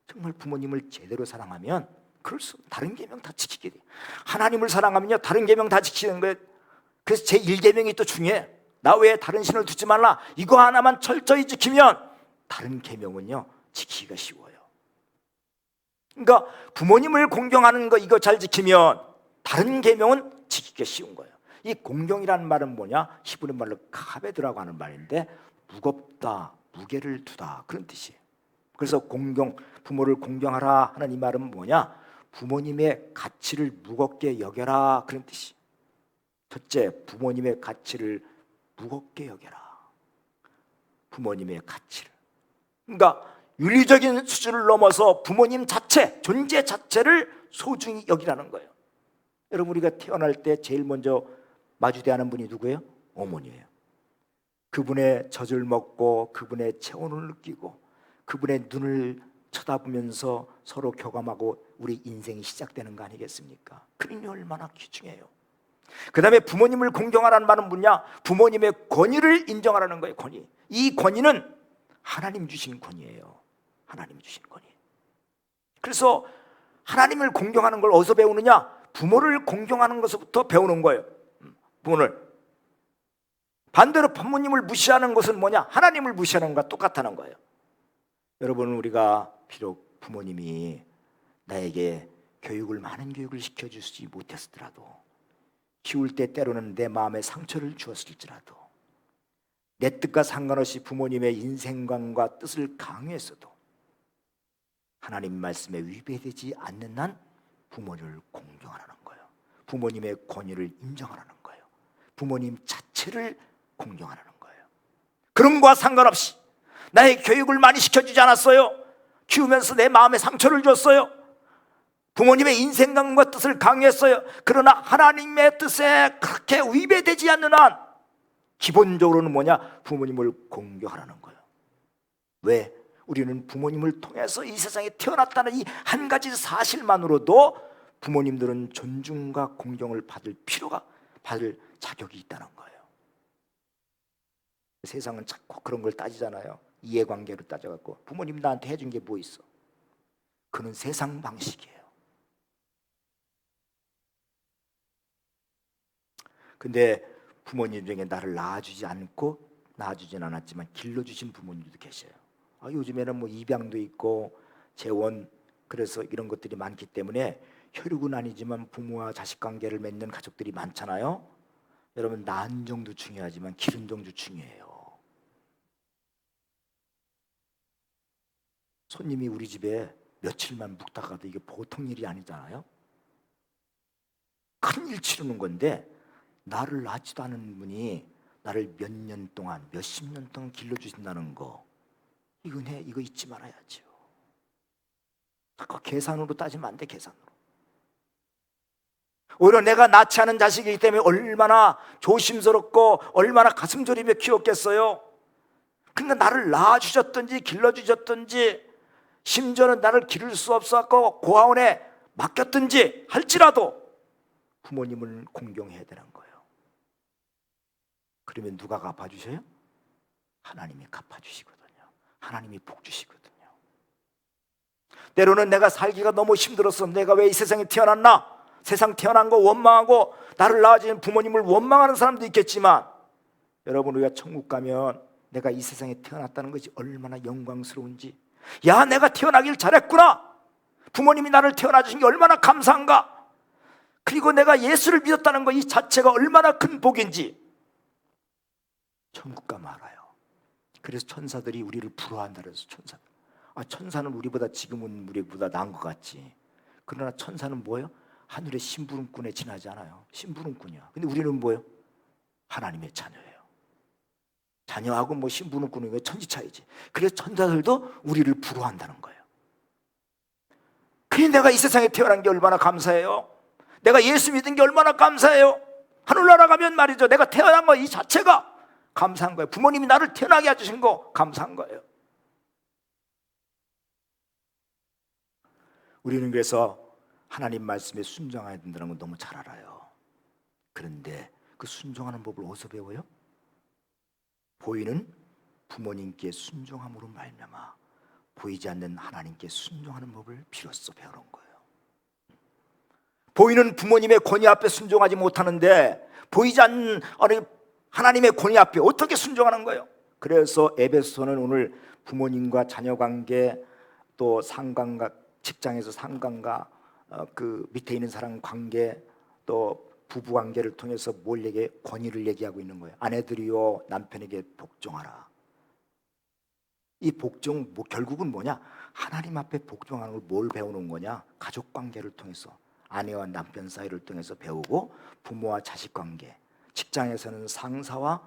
정말 부모님을 제대로 사랑하면 그럴 수, 다른 계명 다 지키게 돼요. 하나님을 사랑하면요, 다른 계명 다 지키는 거예요. 그래서 제 1계명이 또 중요해. 나 외에 다른 신을 두지 말라. 이거 하나만 철저히 지키면 다른 계명은요 지키기가 쉬워요. 그러니까 부모님을 공경하는 거 이거 잘 지키면 다른 계명은 지키기가 쉬운 거예요. 이 공경이라는 말은 뭐냐? 히브리 말로 카베드라고 하는 말인데, 무겁다, 무게를 두다, 그런 뜻이에요. 그래서 공경, 부모를 공경하라 하는 이 말은 뭐냐? 부모님의 가치를 무겁게 여겨라, 그런 뜻이에요. 첫째, 부모님의 가치를 무겁게 여겨라. 부모님의 가치를, 그러니까 윤리적인 수준을 넘어서 부모님 자체, 존재 자체를 소중히 여기라는 거예요. 여러분, 우리가 태어날 때 제일 먼저 마주대하는 분이 누구예요? 어머니예요. 그분의 젖을 먹고 그분의 체온을 느끼고 그분의 눈을 쳐다보면서 서로 교감하고 우리 인생이 시작되는 거 아니겠습니까? 그러니 얼마나 귀중해요. 그 다음에 부모님을 공경하라는 말은 뭐냐? 부모님의 권위를 인정하라는 거예요. 권위. 이 권위는 하나님 주신 권위예요. 하나님 주신 권위. 그래서 하나님을 공경하는 걸 어디서 배우느냐? 부모를 공경하는 것부터 배우는 거예요. 부모를. 반대로 부모님을 무시하는 것은 뭐냐? 하나님을 무시하는 것과 똑같다는 거예요. 여러분, 우리가 비록 부모님이 나에게 많은 교육을 시켜주지 못했더라도, 키울 때 때로는 내 마음에 상처를 주었을지라도, 내 뜻과 상관없이 부모님의 인생관과 뜻을 강요했어도 하나님 말씀에 위배되지 않는 한 부모를 공경하라는 거예요. 부모님의 권위를 인정하라는 거예요. 부모님 자체를 공경하라는 거예요. 그런 거와 상관없이 나의 교육을 많이 시켜주지 않았어요. 키우면서 내 마음에 상처를 줬어요. 부모님의 인생관과 뜻을 강요했어요. 그러나 하나님의 뜻에 그렇게 위배되지 않는 한 기본적으로는 뭐냐? 부모님을 공경하라는 거예요. 왜? 우리는 부모님을 통해서 이 세상에 태어났다는 이 한 가지 사실만으로도 부모님들은 존중과 공경을 받을 자격이 있다는 거예요. 세상은 자꾸 그런 걸 따지잖아요. 이해관계로 따져갖고 부모님 나한테 해준 게 뭐 있어? 그는 세상 방식이에요. 근데 부모님 중에 나를 낳아주진 않았지만 길러주신 부모님도 계셔요. 요즘에는 뭐 입양도 있고 재원, 그래서 이런 것들이 많기 때문에 혈육은 아니지만 부모와 자식 관계를 맺는 가족들이 많잖아요. 여러분, 낳은 정도 중요하지만 기른 정도 중요해요. 손님이 우리 집에 며칠만 묵다 가도 이게 보통 일이 아니잖아요. 큰일 치르는 건데, 나를 낳지도 않은 분이 나를 몇 년 동안, 몇십 년 동안 길러주신다는 거, 이 은혜, 이거 잊지 말아야죠. 아까 계산으로 따지면 안 돼. 계산으로. 오히려 내가 낳지 않은 자식이기 때문에 얼마나 조심스럽고 얼마나 가슴 졸이며 키웠겠어요. 근데 나를 낳아주셨든지 길러주셨든지, 심지어는 나를 기를 수 없었고 고아원에 맡겼든지 할지라도 부모님을 공경해야 되는 거예요. 그러면 누가 갚아주셔요? 하나님이 갚아주시거든요. 하나님이 복 주시거든요. 때로는 내가 살기가 너무 힘들어서 내가 왜 이 세상에 태어났나? 세상 태어난 거 원망하고 나를 낳아준 부모님을 원망하는 사람도 있겠지만, 여러분, 우리가 천국 가면 내가 이 세상에 태어났다는 것이 얼마나 영광스러운지, 야, 내가 태어나길 잘했구나, 부모님이 나를 태어나 주신 게 얼마나 감사한가, 그리고 내가 예수를 믿었다는 것 이 자체가 얼마나 큰 복인지 천국 가면 알아요. 그래서 천사들이 우리를 부러워한다 그래서 천사는 우리보다 지금은 우리보다 나은 것 같지. 그러나 천사는 뭐예요? 하늘의 심부름꾼에 지나지 않아요. 심부름꾼이야. 근데 우리는 뭐예요? 하나님의 자녀예요. 자녀하고 뭐 심부름꾼은 천지 차이지. 그래서 천사들도 우리를 부러워한다는 거예요. 그래 내가 이 세상에 태어난 게 얼마나 감사해요. 내가 예수 믿은 게 얼마나 감사해요. 하늘나라 가면 말이죠, 내가 태어난 거 이 자체가 감사한 거예요. 부모님이 나를 태어나게 해주신 거 감사한 거예요. 우리는 그래서 하나님 말씀에 순종해야 된다는 건 너무 잘 알아요. 그런데 그 순종하는 법을 어디서 배워요? 보이는 부모님께 순종함으로 말미암아 보이지 않는 하나님께 순종하는 법을 비로소 배우는 거예요. 보이는 부모님의 권위 앞에 순종하지 못하는데 보이지 않는 하나님의 권위 앞에 어떻게 순종하는 거예요? 그래서 에베소는 오늘 부모님과 자녀 관계, 또 상관과 직장에서 상관과 그 밑에 있는 사람 관계, 또 부부 관계를 통해서 뭘 얘기해? 권위를 얘기하고 있는 거예요. 아내들이요 남편에게 복종하라. 이 복종 결국은 뭐냐? 하나님 앞에 복종하는 걸 뭘 배우는 거냐? 가족 관계를 통해서, 아내와 남편 사이를 통해서 배우고, 부모와 자식 관계, 직장에서는 상사와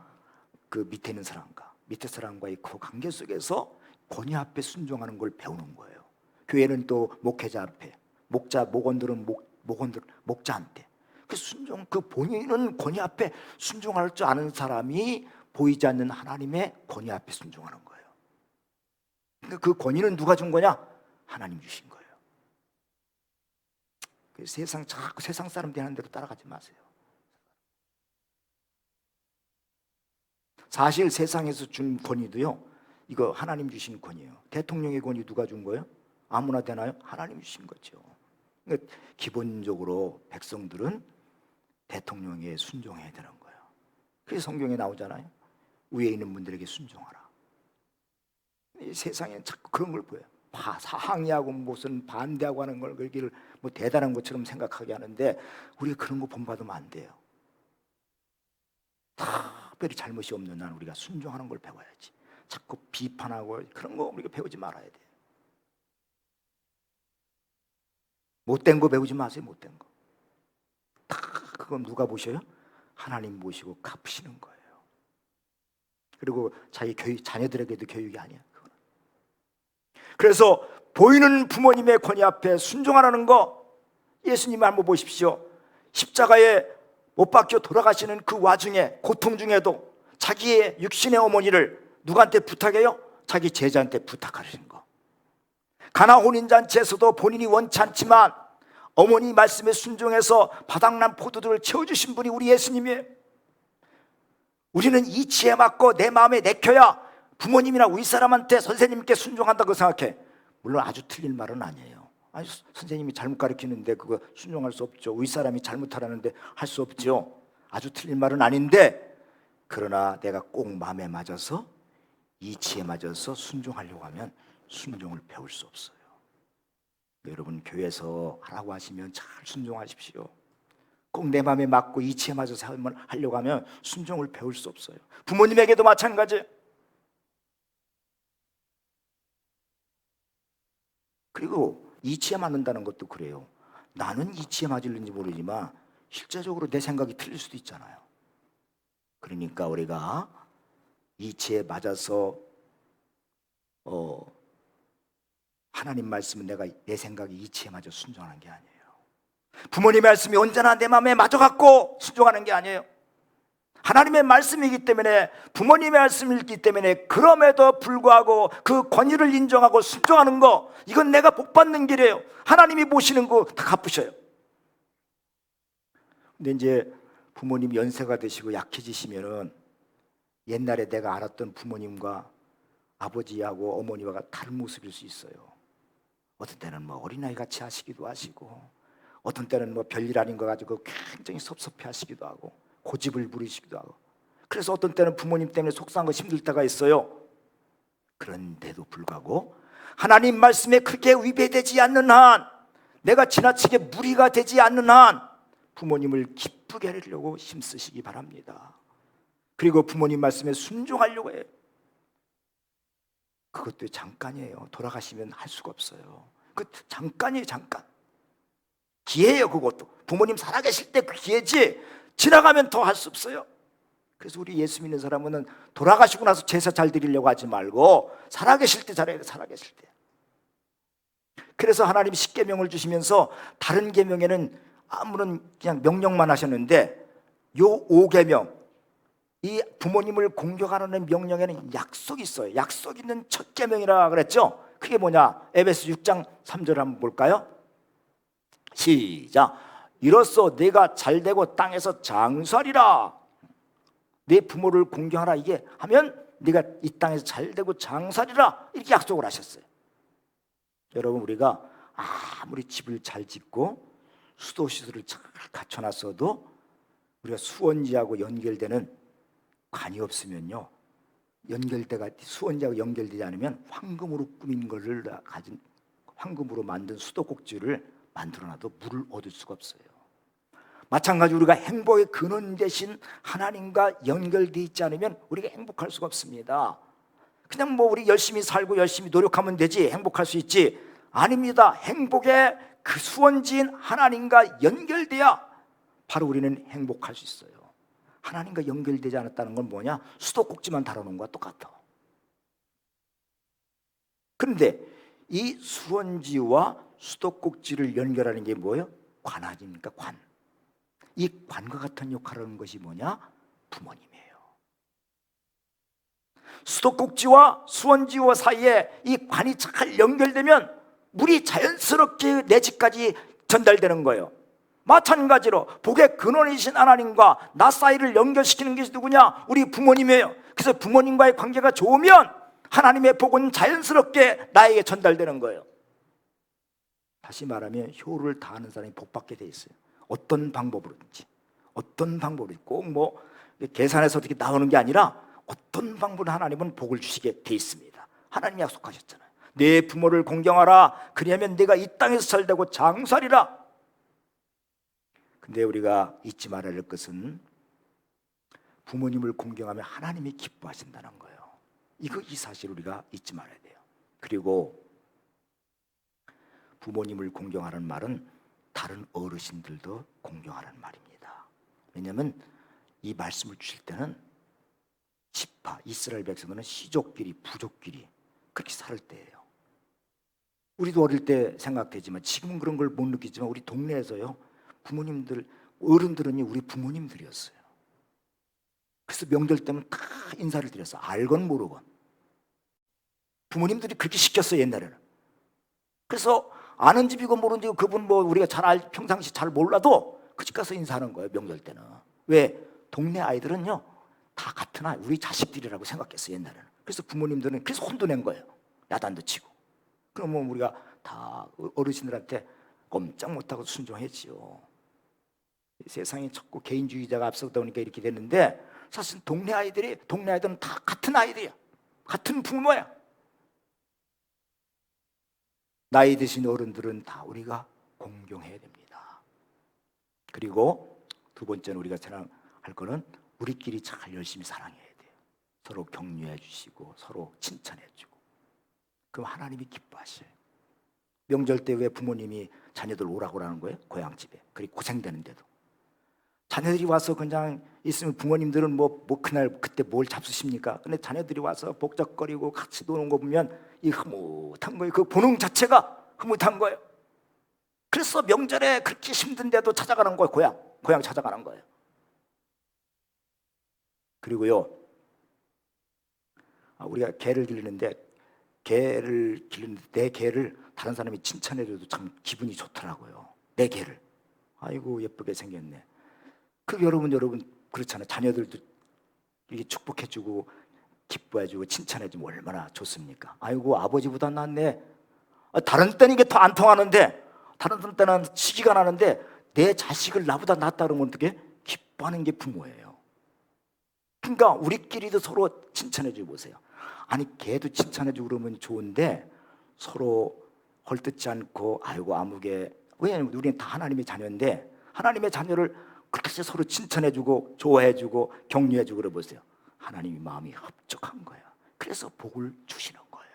그 밑에 있는 사람과 밑에 사람과의 그 관계 속에서 권위 앞에 순종하는 걸 배우는 거예요. 교회는 또 목회자 앞에, 목원들은 목자한테 그 순종, 그 본인은 권위 앞에 순종할 줄 아는 사람이 보이지 않는 하나님의 권위 앞에 순종하는 거예요. 그러니까 그 권위는 누가 준 거냐? 하나님 주신 거예요. 자꾸 세상 사람 되는 대로 따라가지 마세요. 사실 세상에서 준 권위도요, 이거 하나님 주신 권위예요. 대통령의 권위 누가 준 거예요? 아무나 되나요? 하나님 주신 거죠. 그러니까 기본적으로 백성들은 대통령에 순종해야 되는 거예요. 그래서 성경에 나오잖아요. 위에 있는 분들에게 순종하라. 이 세상에 자꾸 그런 걸 보여요. 항의하고 무슨 반대하고 하는 걸 그렇게 뭐 대단한 것처럼 생각하게 하는데, 우리가 그런 거 본받으면 안 돼요. 특별히 잘못이 없는 한 우리가 순종하는 걸 배워야지. 자꾸 비판하고 그런 거 우리가 배우지 말아야 돼요. 못된 거 배우지 마세요. 못된 거. 다 그건 누가 보셔요? 하나님 보시고 갚으시는 거예요. 그리고 자기 자녀들에게도 교육이 아니야. 그거는. 그래서 보이는 부모님의 권위 앞에 순종하라는 거, 예수님 한번 보십시오. 십자가에 못 박혀 돌아가시는 그 와중에, 고통 중에도 자기의 육신의 어머니를 누구한테 부탁해요? 자기 제자한테 부탁하시는 거. 가나 혼인잔치에서도 본인이 원치 않지만 어머니 말씀에 순종해서 바닥난 포도들을 채워주신 분이 우리 예수님이에요. 우리는 이치에 맞고 내 마음에 내켜야 부모님이나 윗사람한테, 선생님께 순종한다고 생각해. 물론 아주 틀린 말은 아니에요. 아니, 선생님이 잘못 가르치는데 그거 순종할 수 없죠. 윗사람이 잘못하라는데 할 수 없죠. 아주 틀린 말은 아닌데, 그러나 내가 꼭 마음에 맞아서, 이치에 맞아서 순종하려고 하면 순종을 배울 수 없어요. 여러분, 교회에서 하라고 하시면 잘 순종하십시오. 꼭 내 마음에 맞고 이치에 맞아서 하려고 하면 순종을 배울 수 없어요. 부모님에게도 마찬가지예요. 그리고 이치에 맞는다는 것도 그래요. 나는 이치에 맞을는지 모르지만 실제적으로 내 생각이 틀릴 수도 있잖아요. 그러니까 우리가 이치에 맞아서 하나님 말씀은 내 생각이 이치에 맞아 순종하는 게 아니에요. 부모님의 말씀이 언제나 내 마음에 맞아갖고 순종하는 게 아니에요. 하나님의 말씀이기 때문에, 부모님의 말씀이기 때문에, 그럼에도 불구하고 그 권위를 인정하고 순종하는 거, 이건 내가 복받는 길이에요. 하나님이 보시는 거 다 갚으셔요. 근데 이제 부모님 연세가 되시고 약해지시면은, 옛날에 내가 알았던 부모님과 아버지하고 어머니와 다른 모습일 수 있어요. 어떤 때는 뭐 어린아이 같이 하시기도 하시고, 어떤 때는 뭐 별일 아닌 거 가지고 굉장히 섭섭해 하시기도 하고, 고집을 부리시기도 하고, 그래서 어떤 때는 부모님 때문에 속상하고 힘들 때가 있어요. 그런데도 불구하고 하나님 말씀에 크게 위배되지 않는 한, 내가 지나치게 무리가 되지 않는 한 부모님을 기쁘게 하려고 힘쓰시기 바랍니다. 그리고 부모님 말씀에 순종하려고 해요. 그것도 잠깐이에요. 돌아가시면 할 수가 없어요. 그 잠깐이에요. 잠깐. 기회예요. 그것도 부모님 살아계실 때 그 기회지 지나가면 더 할 수 없어요. 그래서 우리 예수 믿는 사람은 돌아가시고 나서 제사 잘 드리려고 하지 말고 살아계실 때 잘해야 돼. 살아계실 때. 그래서 하나님이 십계명을 주시면서 다른 계명에는 아무런 그냥 명령만 하셨는데 요 5계명, 이 부모님을 공경하라는 명령에는 약속이 있어요. 약속 있는 첫 계명이라 그랬죠. 그게 뭐냐? 에베소 6장 3절 한번 볼까요? 시작. 이로써 내가 잘되고 땅에서 장수하리라. 내 부모를 공경하라. 이게 하면 네가 이 땅에서 잘되고 장수하리라. 이렇게 약속을 하셨어요. 여러분, 우리가 아무리 집을 잘 짓고 수도 시설을 잘 갖춰놨어도 우리가 수원지하고 연결되는 관이 없으면요, 수원지하고 연결되지 않으면 황금으로 꾸민 것을 가진, 황금으로 만든 수도꼭지를 만들어놔도 물을 얻을 수가 없어요. 마찬가지로 우리가 행복의 근원 되신 하나님과 연결되어 있지 않으면 우리가 행복할 수가 없습니다. 그냥 뭐 우리 열심히 살고 열심히 노력하면 되지 행복할 수 있지, 아닙니다. 행복의 그 수원지인 하나님과 연결돼야 바로 우리는 행복할 수 있어요. 하나님과 연결되지 않았다는 건 뭐냐? 수도꼭지만 달아놓은 것과 똑같아. 그런데 이 수원지와 수도꼭지를 연결하는 게 뭐예요? 관아닙니까? 관. 이 관과 같은 역할을 하는 것이 뭐냐? 부모님이에요. 수도꼭지와 수원지와 사이에 이 관이 잘 연결되면 물이 자연스럽게 내 집까지 전달되는 거예요. 마찬가지로 복의 근원이신 하나님과 나 사이를 연결시키는 것이 누구냐? 우리 부모님이에요. 그래서 부모님과의 관계가 좋으면 하나님의 복은 자연스럽게 나에게 전달되는 거예요. 다시 말하면 효를 다하는 사람이 복받게 돼 있어요. 어떤 방법으로든지, 어떤 방법이 꼭 뭐 계산해서 어떻게 나오는 게 아니라 어떤 방법으로 하나님은 복을 주시게 돼 있습니다. 하나님이 약속하셨잖아요. 내 부모를 공경하라. 그리하면 내가 이 땅에서 잘되고 장수하리라. 근데 우리가 잊지 말아야 할 것은 부모님을 공경하면 하나님이 기뻐하신다는 거예요. 이 사실을 우리가 잊지 말아야 돼요. 그리고 부모님을 공경하라는 말은 다른 어르신들도 공경하라는 말입니다. 왜냐하면 이 말씀을 주실 때는 지파, 이스라엘 백성들은 시족끼리 부족끼리 그렇게 살 때예요. 우리도 어릴 때 생각되지만 지금은 그런 걸 못 느끼지만 우리 동네에서요, 부모님들, 어른들은 우리 부모님들이었어요. 그래서 명절 때면 다 인사를 드렸어. 알건 모르건. 부모님들이 그렇게 시켰어요, 옛날에는. 그래서 아는 집이고 모르는 집이고 그분 뭐 우리가 평상시 잘 몰라도 그 집 가서 인사하는 거예요, 명절 때는. 왜? 동네 아이들은요 다 같은 아이, 우리 자식들이라고 생각했어요, 옛날에는. 그래서 부모님들은 그래서 혼도 낸 거예요, 야단도 치고. 그러면 우리가 다 어르신들한테 꼼짝 못하고 순종했지요. 세상이 자꾸 개인주의자가 앞서다 보니까 이렇게 됐는데, 사실 동네 아이들은 다 같은 아이들이야. 같은 부모야. 나이 드신 어른들은 다 우리가 공경해야 됩니다. 그리고 두 번째는 우리가 사랑할 거는 우리끼리 잘 열심히 사랑해야 돼요. 서로 격려해 주시고 서로 칭찬해 주고. 그럼 하나님이 기뻐하셔요. 명절 때 왜 부모님이 자녀들 오라고 하는 거예요? 고향집에. 그리고 고생되는데도 자녀들이 와서 그냥 있으면 부모님들은 뭐 그날 그때 뭘 잡수십니까? 근데 자녀들이 와서 복적거리고 같이 노는 거 보면 이 흐뭇한 거예요. 그 보는 자체가 흐뭇한 거예요. 그래서 명절에 그렇게 힘든데도 찾아가는 거예요. 고향 찾아가는 거예요. 그리고요, 우리가 개를 기르는데 내 개를 다른 사람이 칭찬해줘도 참 기분이 좋더라고요. 내 개를. 아이고 예쁘게 생겼네. 여러분 그렇잖아요. 자녀들도 이렇게 축복해주고 기뻐해주고 칭찬해주면 얼마나 좋습니까? 아이고 아버지보다 낫네. 다른 때는 이게 더 안 통하는데, 다른 때는 시기가 나는데 내 자식을 나보다 낫다 그러면 어떻게 기뻐하는 게 부모예요. 그러니까 우리끼리도 서로 칭찬해주고 보세요. 아니 개도 칭찬해주고 그러면 좋은데 서로 헐뜯지 않고 아이고 아무개. 왜냐하면 우리는 다 하나님의 자녀인데 하나님의 자녀를 그렇게 서로 칭찬해주고 좋아해주고 격려해주고 그래 보세요. 하나님이 마음이 흡족한 거예요. 그래서 복을 주시는 거예요.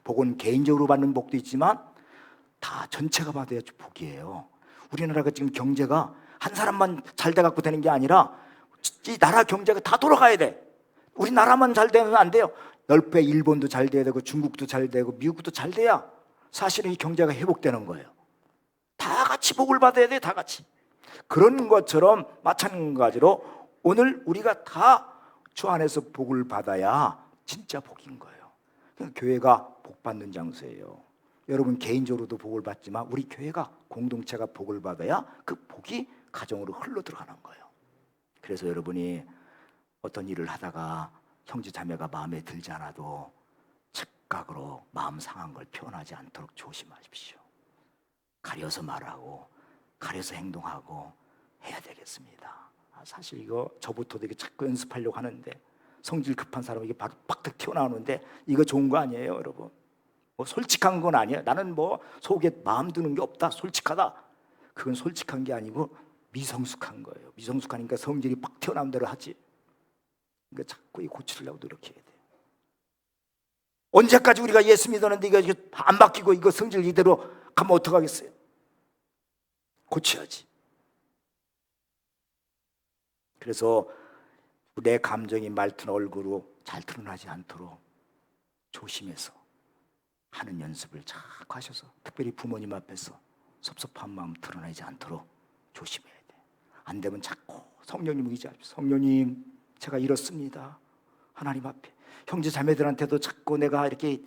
복은 개인적으로 받는 복도 있지만 다 전체가 받아야 복이에요. 우리나라가 지금 경제가 한 사람만 잘 돼갖고 되는 게 아니라 이 나라 경제가 다 돌아가야 돼. 우리나라만 잘 되면 안 돼요. 옆에 일본도 잘 돼야 되고 중국도 잘 되고 미국도 잘 돼야 사실은 이 경제가 회복되는 거예요. 다 같이 복을 받아야 돼. 다 같이. 그런 것처럼 마찬가지로 오늘 우리가 다 주 안에서 복을 받아야 진짜 복인 거예요. 그러니까 교회가 복 받는 장소예요. 여러분 개인적으로도 복을 받지만 우리 교회가 공동체가 복을 받아야 그 복이 가정으로 흘러 들어가는 거예요. 그래서 여러분이 어떤 일을 하다가 형제 자매가 마음에 들지 않아도 즉각으로 마음 상한 걸 표현하지 않도록 조심하십시오. 가려서 말하고 가려서 행동하고 해야 되겠습니다. 사실 이거 저부터도 이게 자꾸 연습하려고 하는데 성질 급한 사람이 이게 바로 팍팍 튀어나오는데 이거 좋은 거 아니에요, 여러분? 뭐 솔직한 건 아니에요. 나는 뭐 속에 마음 드는 게 없다, 솔직하다. 그건 솔직한 게 아니고 미성숙한 거예요. 미성숙하니까 성질이 팍 튀어나온 대로 하지. 그러니까 자꾸 이 고치려고 노력해야 돼요. 언제까지 우리가 예수 믿었는데 이거 안 바뀌고 이거 성질 이대로 가면 어떡하겠어요? 고쳐야지. 그래서 내 감정이 말투나 얼굴로 잘 드러나지 않도록 조심해서 하는 연습을 자꾸 하셔서 특별히 부모님 앞에서 섭섭한 마음 드러내지 않도록 조심해야 돼. 안 되면 자꾸 성령님을 의지하십시오. 성령님, 제가 이렇습니다. 하나님 앞에 형제 자매들한테도 자꾸 내가 이렇게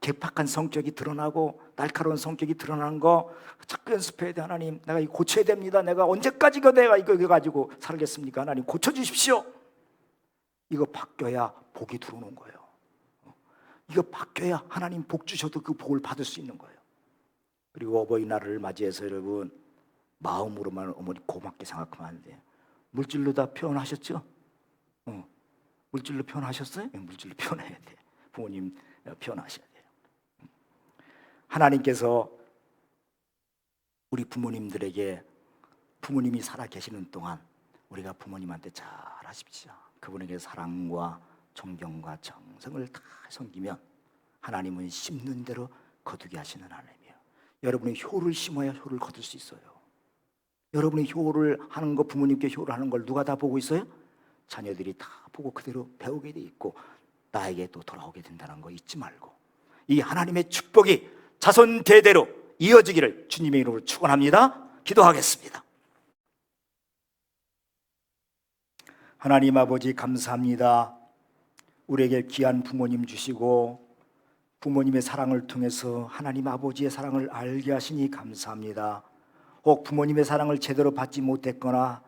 개팍한 성격이 드러나고 날카로운 성격이 드러나는 거 자꾸 연습해야 돼. 하나님, 내가 이거 고쳐야 됩니다. 내가 언제까지 내가 이거 가지고 살겠습니까? 하나님, 고쳐주십시오. 이거 바뀌어야 복이 들어오는 거예요. 이거 바뀌어야 하나님 복 주셔도 그 복을 받을 수 있는 거예요. 그리고 어버이날을 맞이해서 여러분 마음으로만 어머니 고맙게 생각하면 안 돼요. 물질로 다 표현하셨죠? 물질로 표현하셨어요? 물질로 표현해야 돼. 부모님 표현하셔야 돼요. 하나님께서 우리 부모님들에게 부모님이 살아 계시는 동안 우리가 부모님한테 잘 하십시오. 그분에게 사랑과 존경과 정성을 다 섬기면 하나님은 심는 대로 거두게 하시는 하나님이에요. 여러분이 효를 심어야 효를 거둘 수 있어요. 여러분이 효를 하는 거, 부모님께 효를 하는 걸 누가 다 보고 있어요? 자녀들이 다 보고 그대로 배우게 돼 있고 나에게 또 돌아오게 된다는 거 잊지 말고 이 하나님의 축복이 자손 대대로 이어지기를 주님의 이름으로 축원합니다. 기도하겠습니다. 하나님 아버지 감사합니다. 우리에게 귀한 부모님 주시고 부모님의 사랑을 통해서 하나님 아버지의 사랑을 알게 하시니 감사합니다. 혹 부모님의 사랑을 제대로 받지 못했거나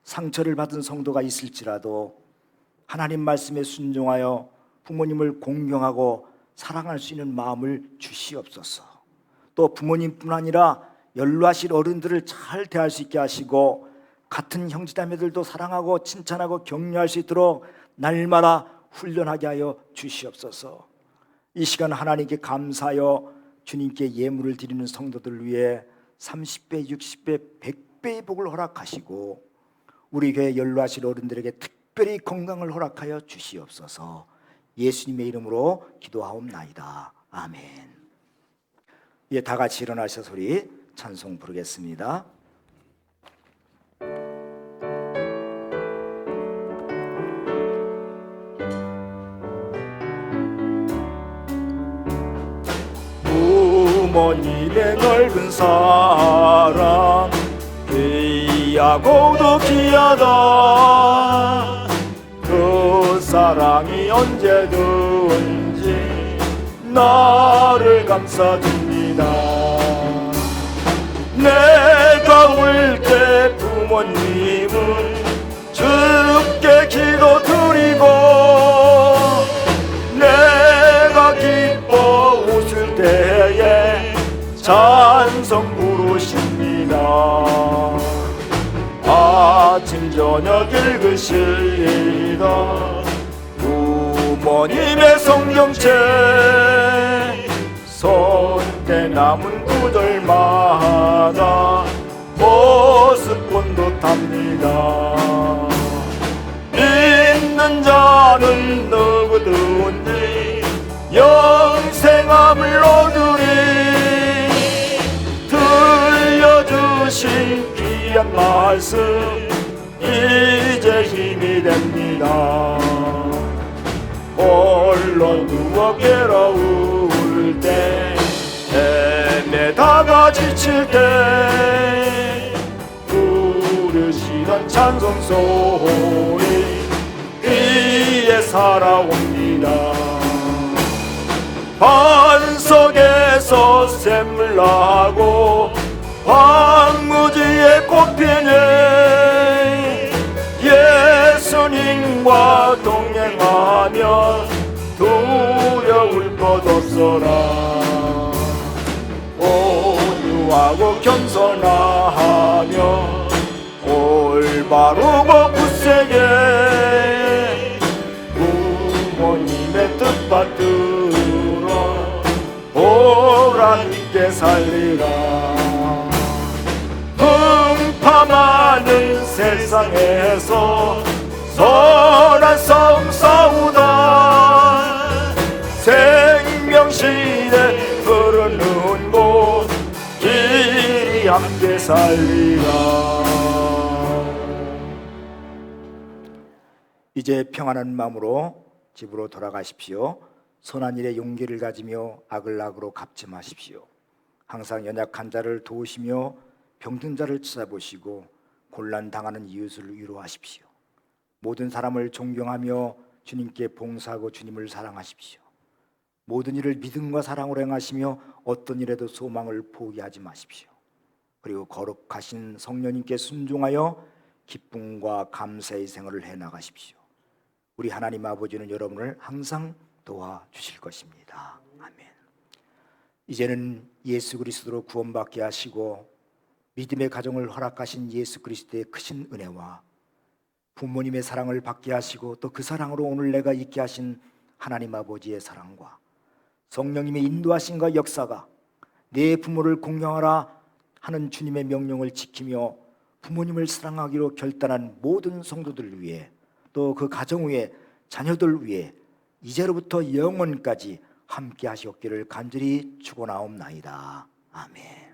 상처를 받은 성도가 있을지라도 하나님 말씀에 순종하여 부모님을 공경하고 사랑할 수 있는 마음을 주시옵소서. 또 부모님뿐 아니라 연로하신 어른들을 잘 대할 수 있게 하시고 같은 형제자매들도 사랑하고 칭찬하고 격려할 수 있도록 날마다 훈련하게 하여 주시옵소서. 이 시간 하나님께 감사하여 주님께 예물을 드리는 성도들을 위해 30배, 60배, 100배의 복을 허락하시고 우리 교회 연로하신 어른들에게 특별히 건강을 허락하여 주시옵소서. 예수님의 이름으로 기도하옵나이다. 아멘. 예, 다 같이 일어나셔서 우리 찬송 부르겠습니다. 부모님의 넓은 사랑 귀하고도 귀하다. 그 사랑이 언제든지 나를 감싸줍니다. 내가 울 때 부모님은 주께 기도드리고 내가 기뻐 웃을 때에 찬송 부르십니다. 아침 저녁 읽으시던 부모님의 성경책 손때 남은 구절마다 보습본 듯합니다. 믿는 자는 누구든지 영생함을 얻으리. 들려주신 말씀 이제 힘이 됩니다. 홀로 누워 괴로울 때 헤매다가 지칠 때 부르시던 찬송 소리 귀에 살아옵니다. 반석에서 샘물 나고 황무지에 꽃피네 예수님과 동행하면 두려울 것 없어라. 온유하고 겸손하며 올바르고 굳세게 부모님의 뜻받들어 보람있게 살리라. 풍파 많은 세상에서 선한 싸움 싸우다 생명실에 흐르는 곳 길이 함께 살리라. 이제 평안한 마음으로 집으로 돌아가십시오. 선한 일에 용기를 가지며 악을 악으로 갚지 마십시오. 항상 연약한 자를 도우시며 병든 자를 찾아보시고 곤란 당하는 이웃을 위로하십시오. 모든 사람을 존경하며 주님께 봉사하고 주님을 사랑하십시오. 모든 일을 믿음과 사랑으로 행하시며 어떤 일에도 소망을 포기하지 마십시오. 그리고 거룩하신 성령님께 순종하여 기쁨과 감사의 생활을 해나가십시오. 우리 하나님 아버지는 여러분을 항상 도와주실 것입니다. 아멘. 이제는 예수 그리스도로 구원받게 하시고 믿음의 가정을 허락하신 예수 그리스도의 크신 은혜와 부모님의 사랑을 받게 하시고 또 그 사랑으로 오늘 내가 있게 하신 하나님 아버지의 사랑과 성령님의 인도하심과 역사가 내 부모를 공경하라 하는 주님의 명령을 지키며 부모님을 사랑하기로 결단한 모든 성도들을 위해 또 그 가정 위에 자녀들 위해 이제로부터 영원까지 함께 하시옵기를 간절히 축원하옵나이다. 아멘.